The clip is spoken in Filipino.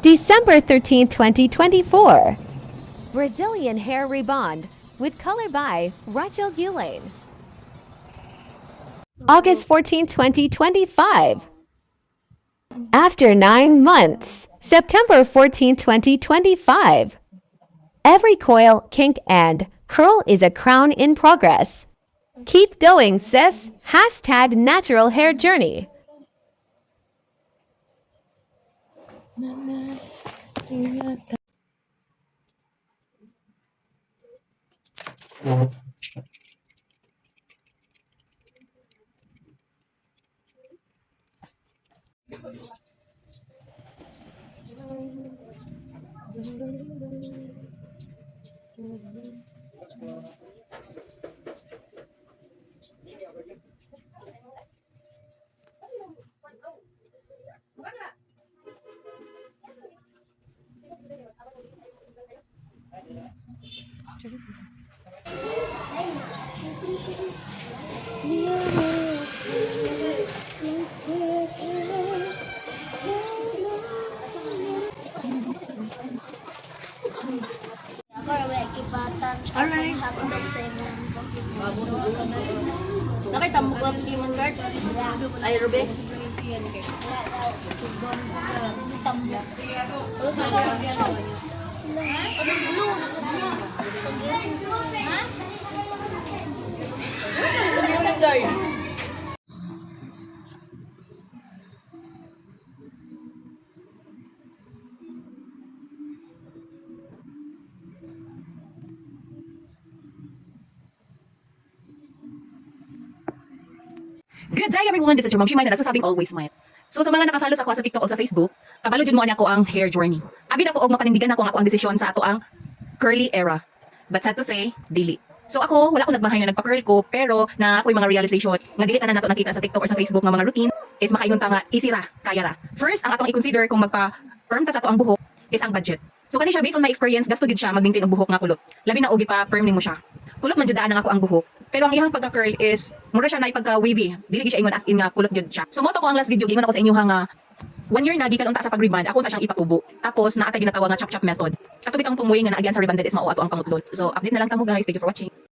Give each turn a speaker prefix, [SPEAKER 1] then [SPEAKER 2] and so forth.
[SPEAKER 1] December 13, 2024. Brazilian hair rebond with color by Rachel Gulane. August 14, 2025. After 9 months, September 14, 2025. Every coil, kink, and curl is a crown in progress. Keep going, sis. Hashtag natural hair journey.
[SPEAKER 2] Alright. Nakita mo ko ang Demon Guard? Ay, Ruby? Demon Guard.
[SPEAKER 3] Good day everyone, this is your Mom Shimay na nagsasabing always smile. So sa mga nakafollow sa ako sa TikTok o sa Facebook, kabalo jud mo ani ako ang hair journey. Abi na ko og mapanindigan ako ang desisyon sa ato ang curly era. But sad to say, dili. So ako, wala ko nagmahay na nagpa-curl ko, pero na ako'y mga realization nga dili tanan nato nakita sa TikTok or sa Facebook nga mga routine is makaingon ta nga easy ra, kaya ra. First, ang atong i-consider kung magpa-perm ta sa ato ang buhok is ang budget. So kani siya based on my experience, gasto gid siya mag-maintain og buhok nga kulot. Labi na ogi pa perm nimo siya. Kulot man jud daan ako ang buhok. Pero ang iyang pagka-curl is mura siya na ipagka-wavy. Dili gyud siya ingon as in nga kulot gyud siya. So mo to ko ang last video gingon ako sa inyo nga 1 year na gikan unta sa pag-rebond, ako ta siyang ipatubo. Tapos naatay ginatawag nga chop-chop method. Katubit ang tumuy nga naagyan sa rebonded is mao ato ang pangutlon. So update na lang ta mo guys. Thank you for watching.